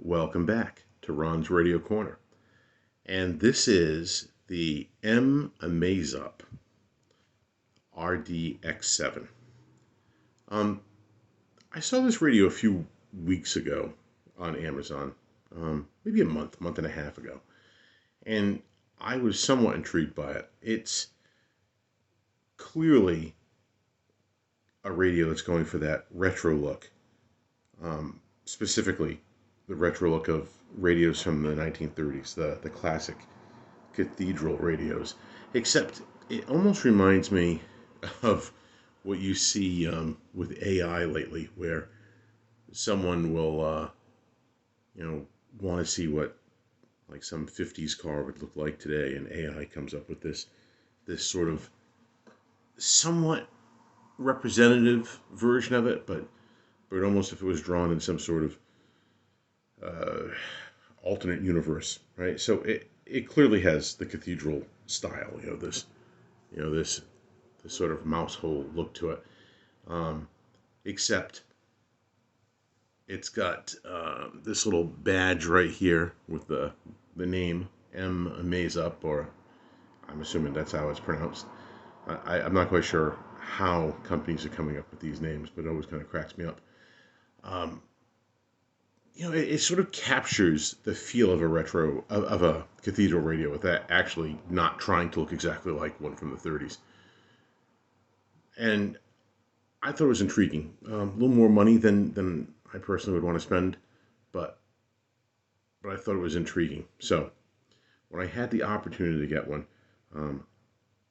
Welcome back to Ron's Radio Corner. And this is the M-Amazup RD-X7. I saw this radio a few weeks ago on Amazon, maybe a month and a half ago. And I was somewhat intrigued by it. It's clearly a radio that's going for that retro look. Specifically, the retro look of radios from the 1930s, the classic cathedral radios. Except it almost reminds me of what you see with AI lately, where someone will, want to see what like some 50s car would look like today, and AI comes up with this sort of somewhat representative version of it, but almost if it was drawn in some sort of alternate universe, right? So it clearly has the cathedral style, this sort of mouse hole look to it, except it's got this little badge right here with the name M-Amazup, or I'm assuming that's how it's pronounced. I'm not quite sure how companies are coming up with these names, but it always kind of cracks me up. It sort of captures the feel of a cathedral radio with that actually not trying to look exactly like one from the 30s. And I thought it was intriguing. A little more money than I personally would want to spend, but I thought it was intriguing. So when I had the opportunity to get one,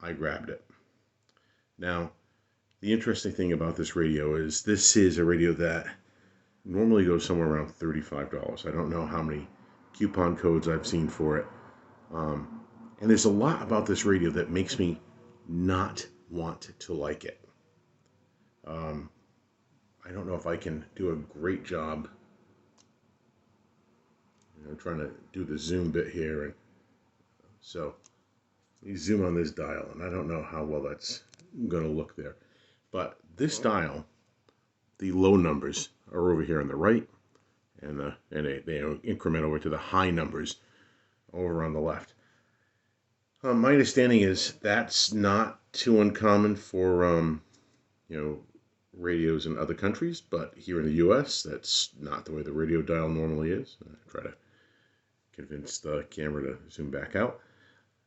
I grabbed it. Now, the interesting thing about this radio is this is a radio that normally goes somewhere around $35. I don't know how many coupon codes I've seen for it. And there's a lot about this radio that makes me not want to like it. I don't know if I can do a great job. I'm trying to do the zoom bit here, and so you zoom on this dial, and I don't know how well that's going to look there. But this dial, the low numbers are over here on the right, and they increment over to the high numbers over on the left. My understanding is that's not too uncommon for radios in other countries, but here in the U.S., that's not the way the radio dial normally is. I try to convince the camera to zoom back out.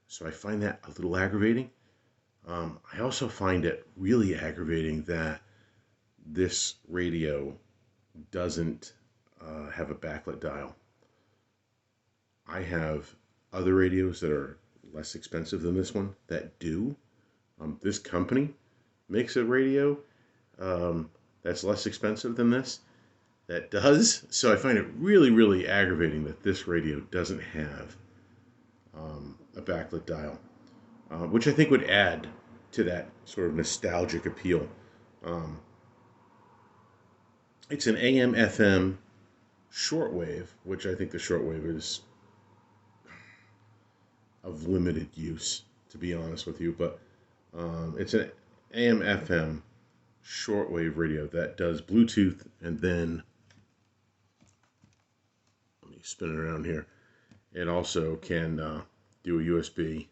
So I find that a little aggravating. I also find it really aggravating that this radio doesn't have a backlit dial. I have other radios that are less expensive than this one that do. This company makes a radio that's less expensive than this that does. So I find it really, really aggravating that this radio doesn't have a backlit dial, which I think would add to that sort of nostalgic appeal. It's an AM/FM shortwave, which I think the shortwave is of limited use, to be honest with you. But it's an AM/FM shortwave radio that does Bluetooth, and then let me spin it around here. It also can do a USB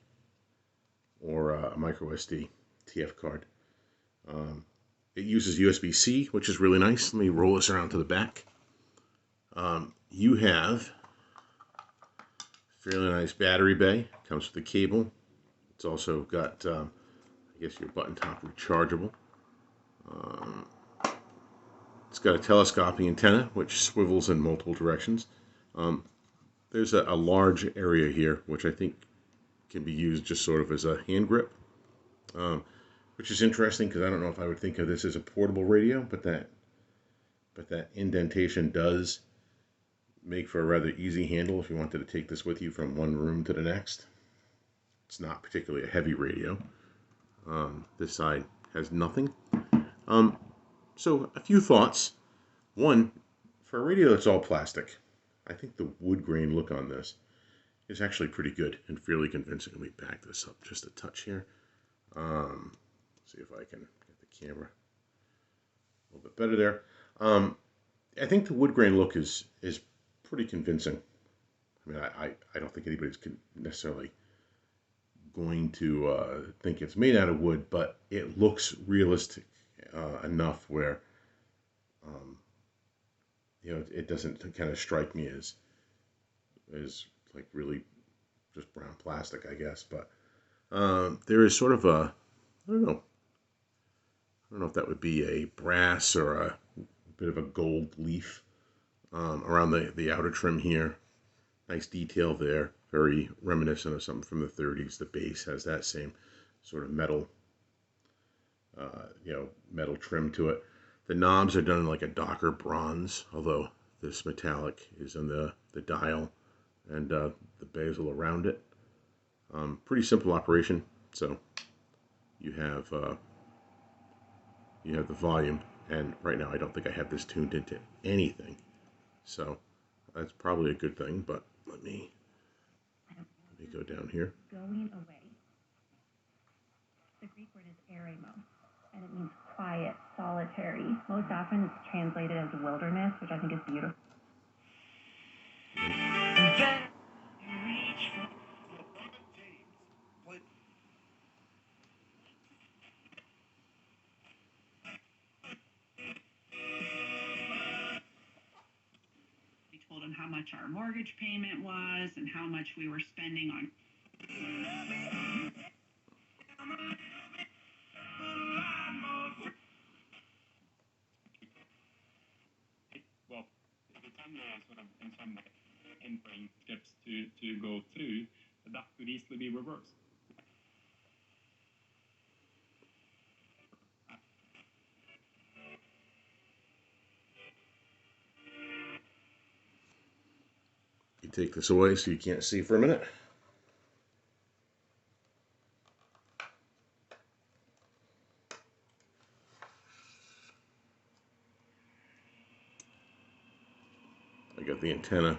or a micro SD TF card. It uses USB-C, which is really nice. Let me roll this around to the back. You have a fairly nice battery bay. Comes with a cable. It's also got, I guess, your button top rechargeable. It's got a telescoping antenna, which swivels in multiple directions. There's a large area here, which I think can be used just sort of as a hand grip. Which is interesting because I don't know if I would think of this as a portable radio, but that indentation does make for a rather easy handle if you wanted to take this with you from one room to the next. It's not particularly a heavy radio. This side has nothing. So a few thoughts. One, for a radio that's all plastic, I think the wood grain look on this is actually pretty good and fairly convincing. Let me back this up just a touch here. See if I can get the camera a little bit better there. I think the wood grain look is pretty convincing. I mean, I don't think anybody's necessarily going to think it's made out of wood, but it looks realistic enough where it doesn't kind of strike me as like really just brown plastic, I guess. But there is sort of I don't know if that would be a brass or a bit of a gold leaf around the outer trim here. Nice detail there, very reminiscent of something from the 30s. The base has that same sort of metal, metal trim to it. The knobs are done in like a darker bronze, although this metallic is in the dial and the bezel around it. Pretty simple operation. So you have the volume, and right now I don't think I have this tuned into anything, so that's probably a good thing. But let me go down here. Going away. The Greek word is eremo, and it means quiet, solitary. Most often it's translated as wilderness, which I think is beautiful. And then you reach for we told him how much our mortgage payment was and how much we were spending on. Well, the time sort of in some entering steps to go through, that could easily be reversed. You take this away so you can't see for a minute. I got the antenna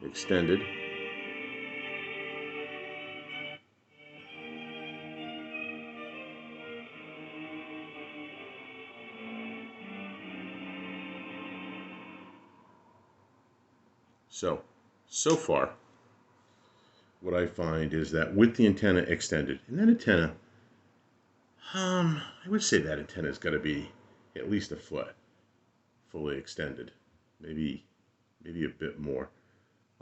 extended. So far, what I find is that with the antenna extended, and that antenna, I would say that antenna's got to be at least a foot fully extended, maybe a bit more.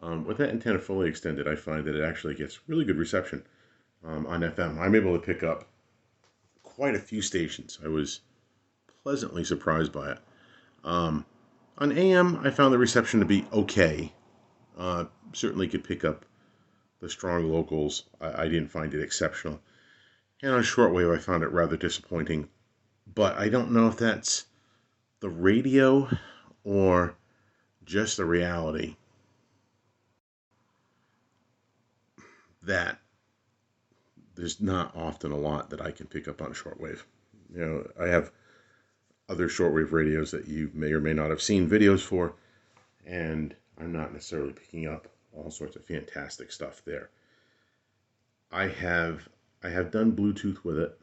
With that antenna fully extended, I find that it actually gets really good reception on FM. I'm able to pick up quite a few stations. I was pleasantly surprised by it. On AM, I found the reception to be okay. Certainly could pick up the strong locals. I didn't find it exceptional. And on shortwave, I found it rather disappointing. But I don't know if that's the radio or just the reality that there's not often a lot that I can pick up on shortwave. I have other shortwave radios that you may or may not have seen videos for, and I'm not necessarily picking up all sorts of fantastic stuff there. I have done Bluetooth with it,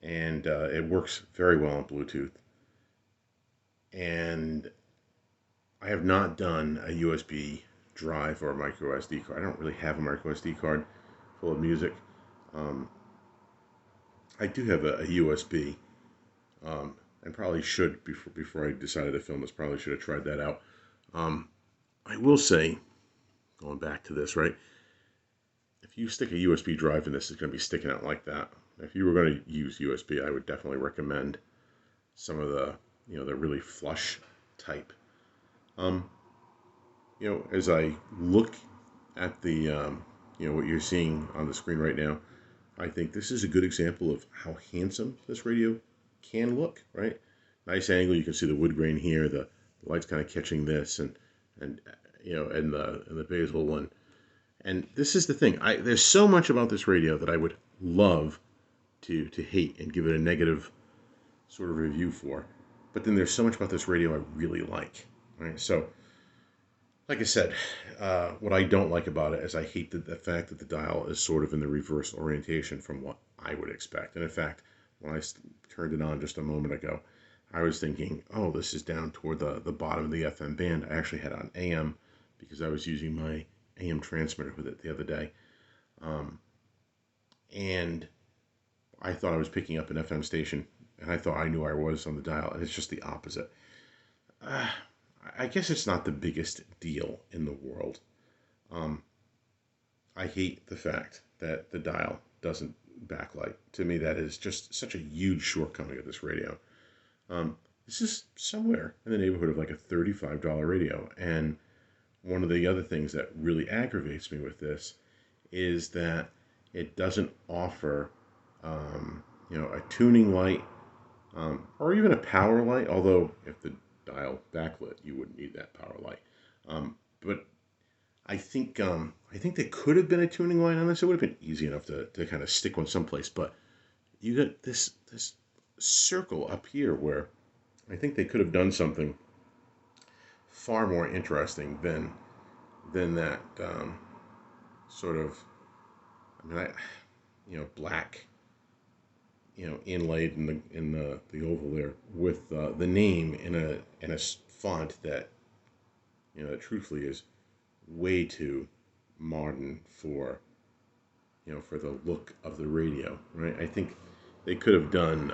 and it works very well on Bluetooth. And I have not done a USB drive or a micro SD card. I don't really have a micro SD card full of music. I do have a USB, and probably should, before I decided to film this, probably should have tried that out. I will say, going back to this, right? If you stick a USB drive in this, it's going to be sticking out like that. If you were going to use USB, I would definitely recommend some of the, the really flush type. As I look at the, what you're seeing on the screen right now, I think this is a good example of how handsome this radio can look, right? Nice angle. You can see the wood grain here. The light's kind of catching this, and the bezel one. And this is the thing. There's so much about this radio that I would love to hate and give it a negative sort of review for. But then there's so much about this radio I really like. Right? So, like I said, what I don't like about it is I hate the fact that the dial is sort of in the reverse orientation from what I would expect. And in fact, when I turned it on just a moment ago, I was thinking, oh, this is down toward the bottom of the FM band. I actually had it on AM because I was using my AM transmitter with it the other day. And I thought I was picking up an FM station, and I thought I knew I was on the dial, and it's just the opposite. I guess it's not the biggest deal in the world. I hate the fact that the dial doesn't backlight. To me, that is just such a huge shortcoming of this radio. This is somewhere in the neighborhood of like a $35 radio. And one of the other things that really aggravates me with this is that it doesn't offer, a tuning light or even a power light. Although if the dial backlit, you wouldn't need that power light. But I think there could have been a tuning light on this. It would have been easy enough to kind of stick one someplace. But you got this circle up here where I think they could have done something far more interesting than that sort of, black, inlaid in the oval there with the name in a font that, that truthfully is way too modern for the look of the radio, right? I think they could have done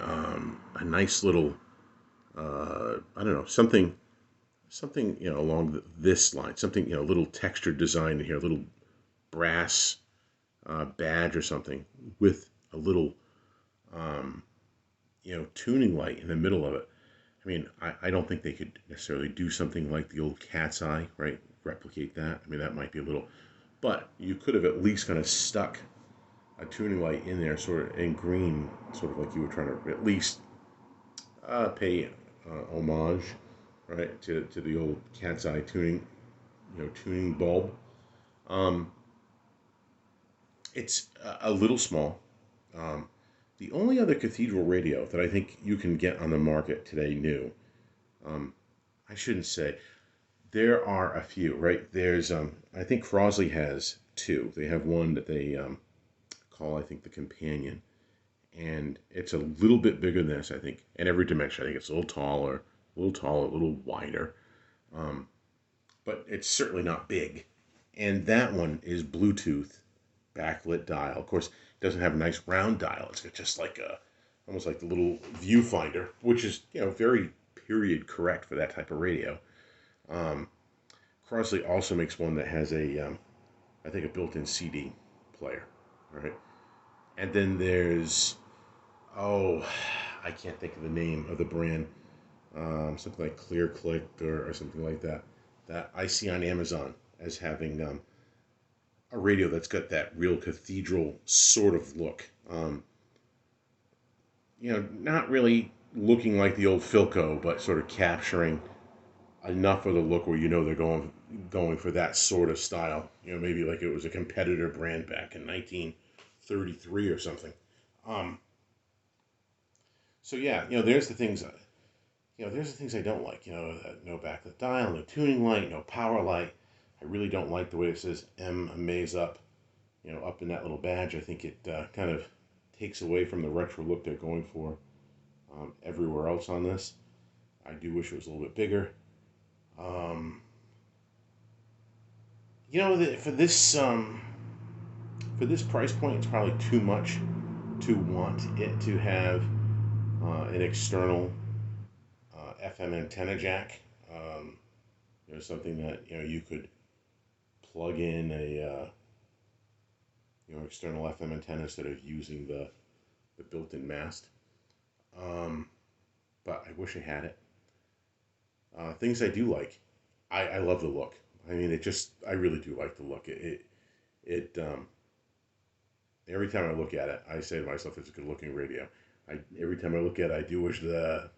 a nice little, something along this line, something, a little textured design in here, a little brass badge or something with a little, tuning light in the middle of it. I mean, I don't think they could necessarily do something like the old cat's eye, right? Replicate that. I mean, that might be a little, but you could have at least kind of stuck a tuning light in there, sort of in green, sort of like you were trying to at least pay homage, right, to the old cat's eye tuning, tuning bulb. It's a little small. The only other cathedral radio that I think you can get on the market today new, I shouldn't say, there are a few, right? There's, I think Crosley has two. They have one that they call, I think, the Companion. And it's a little bit bigger than this, I think, in every dimension. I think it's a little taller, a little wider. But it's certainly not big. And that one is Bluetooth backlit dial. Of course, it doesn't have a nice round dial. It's got just like almost like the little viewfinder, which is, very period correct for that type of radio. Crosley also makes one that has I think a built-in CD player, right? And then there's, I can't think of the name of the brand, something like Clear Click or something like that, that I see on Amazon as having a radio that's got that real cathedral sort of look. Not really looking like the old Philco, but sort of capturing enough of the look where they're going for that sort of style. Maybe like it was a competitor brand back in 1933 or something. So yeah, there's the things. There's the things I don't like. No backlit dial, no tuning light, no power light. I really don't like the way it says M-Amazup, up in that little badge. I think it kind of takes away from the retro look they're going for everywhere else on this. I do wish it was a little bit bigger. For this price point, it's probably too much to want it to have an external FM antenna jack. Something that you could plug in a external FM antenna instead of using the built-in mast. But I wish I had it. Things I do like. I love the look. I mean, I really do like the look. Every time I look at it, I say to myself, it's a good looking radio. Every time I look at it, I do wish that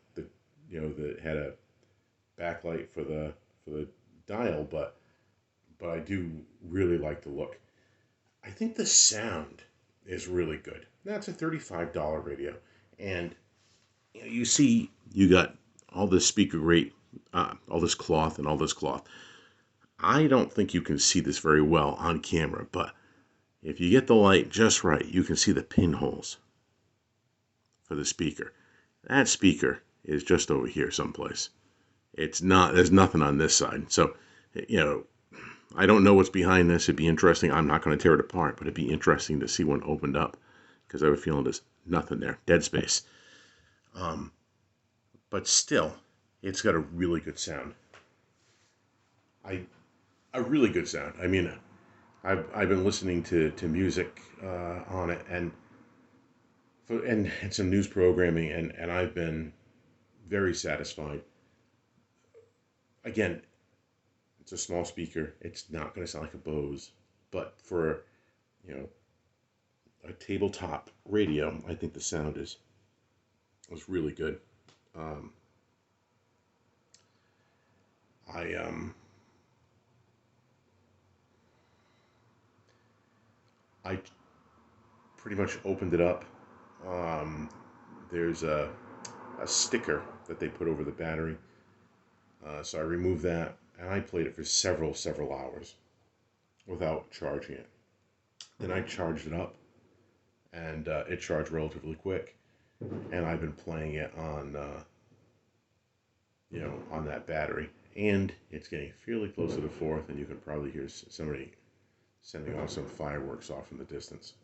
had a backlight for the dial, but I do really like the look. I think the sound is really good. That's a $35 radio, and you got all this speaker grate, all this cloth and all this cloth. I don't think you can see this very well on camera, but if you get the light just right, you can see the pinholes for the speaker. That speaker is just over here someplace. It's not, there's nothing on this side. So, you know, I don't know what's behind this. It'd be interesting. I'm not going to tear it apart, but it'd be interesting to see when it opened up, because I have a feeling there's nothing there. Dead space. But still, it's got a really good sound. A really good sound. I mean, I've been listening to music on it, and some news programming, and I've been very satisfied. Again, it's a small speaker. It's not going to sound like a Bose, but for, you know, a tabletop radio, I think the sound was really good. I pretty much opened it up. There's a sticker that they put over the battery, so I removed that, and I played it for several hours without charging it. Then I charged it up, and it charged relatively quick, and I've been playing it on on that battery, and it's getting fairly close to the 4th, and you can probably hear somebody sending off some fireworks off in the distance.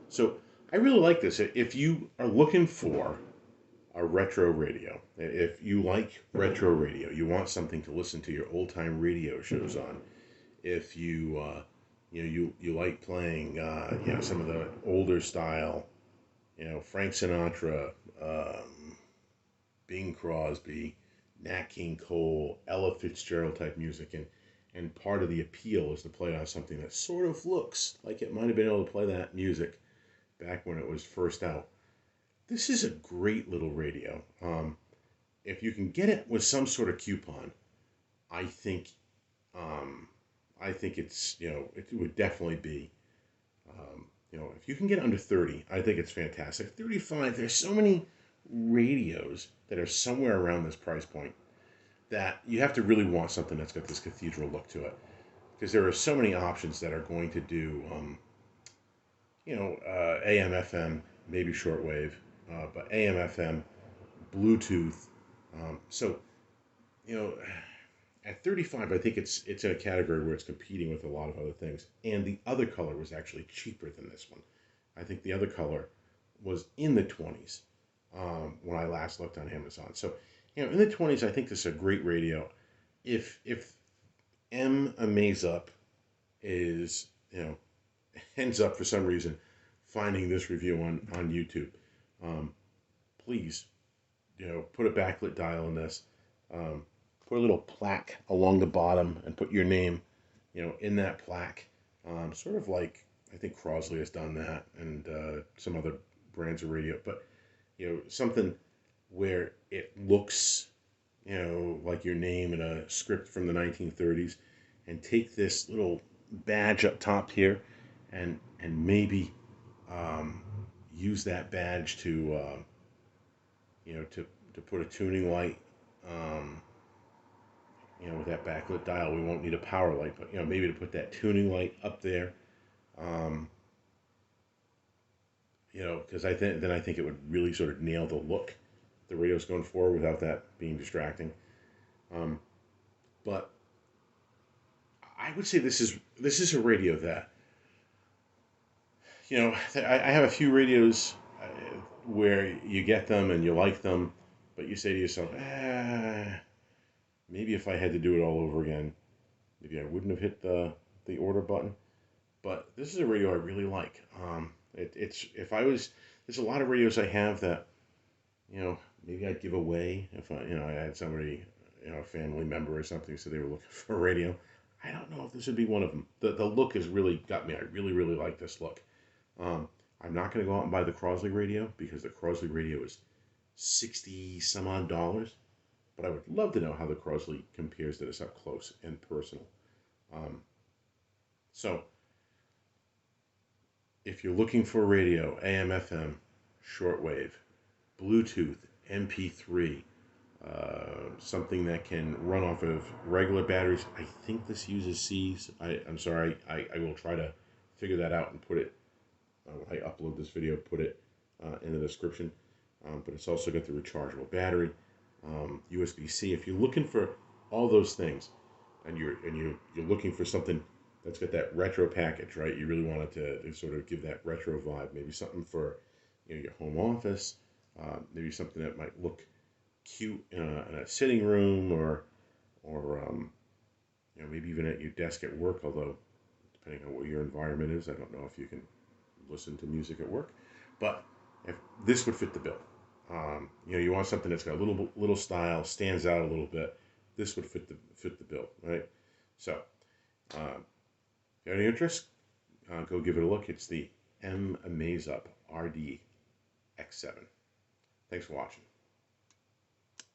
So I really like this. If you are looking for a retro radio, if you like retro radio, you want something to listen to your old time radio shows on. If you you like playing some of the older style, Frank Sinatra, Bing Crosby, Nat King Cole, Ella Fitzgerald type music, and part of the appeal is to play on something that sort of looks like it might have been able to play that music back when it was first out. This is a great little radio. If you can get it with some sort of coupon, I think it's, it would definitely be, if you can get under 30, I think it's fantastic. 35, there's so many radios that are somewhere around this price point that you have to really want something that's got this cathedral look to it, because there are so many options that are going to do, AM, FM, maybe shortwave, but AM, FM, Bluetooth. So, at 35, I think it's in a category where it's competing with a lot of other things. And the other color was actually cheaper than this one. I think the other color was in the 20s when I last looked on Amazon. So, in the 20s, I think this is a great radio. If M-Amazup is, ends up for some reason finding this review on YouTube, please, put a backlit dial in this. Put a little plaque along the bottom and put your name, in that plaque. Sort of like, I think Crosley has done that, and some other brands of radio. But, something where it looks, like your name in a script from the 1930s, and take this little badge up top here, and maybe use that badge to, to put a tuning light. With that backlit dial, we won't need a power light, but maybe to put that tuning light up there, because I think it would really sort of nail the look the radio's going for without that being distracting. But I would say this is a radio that, I have a few radios where you get them and you like them, but you say to yourself, maybe if I had to do it all over again, maybe I wouldn't have hit the order button. But this is a radio I really like. There's a lot of radios I have that, maybe I'd give away if I had somebody, a family member or something, so they were looking for a radio. I don't know if this would be one of them. The look has really got me. I really, really like this look. I'm not going to go out and buy the Crosley radio, because the Crosley radio is $60 some odd. But I would love to know how the Crosley compares to this up close and personal. So, if you're looking for a radio, AM, FM, shortwave, Bluetooth, MP3, something that can run off of regular batteries. I think this uses C's. I'm sorry. I will try to figure that out and put it, when I upload this video, put it in the description. but it's also got the rechargeable battery, USB-C. If you're looking for all those things, and you're looking for something that's got that retro package, right? You really want it to sort of give that retro vibe. Maybe something for your home office. Maybe something that might look cute in a sitting room, or maybe even at your desk at work. Although depending on what your environment is, I don't know if you can listen to music at work, but if this would fit the bill. You want something that's got a little style, stands out a little bit. This would fit the bill, right? So, if you have any interest, go give it a look. It's the M-Amazup RD-X7. Thanks for watching.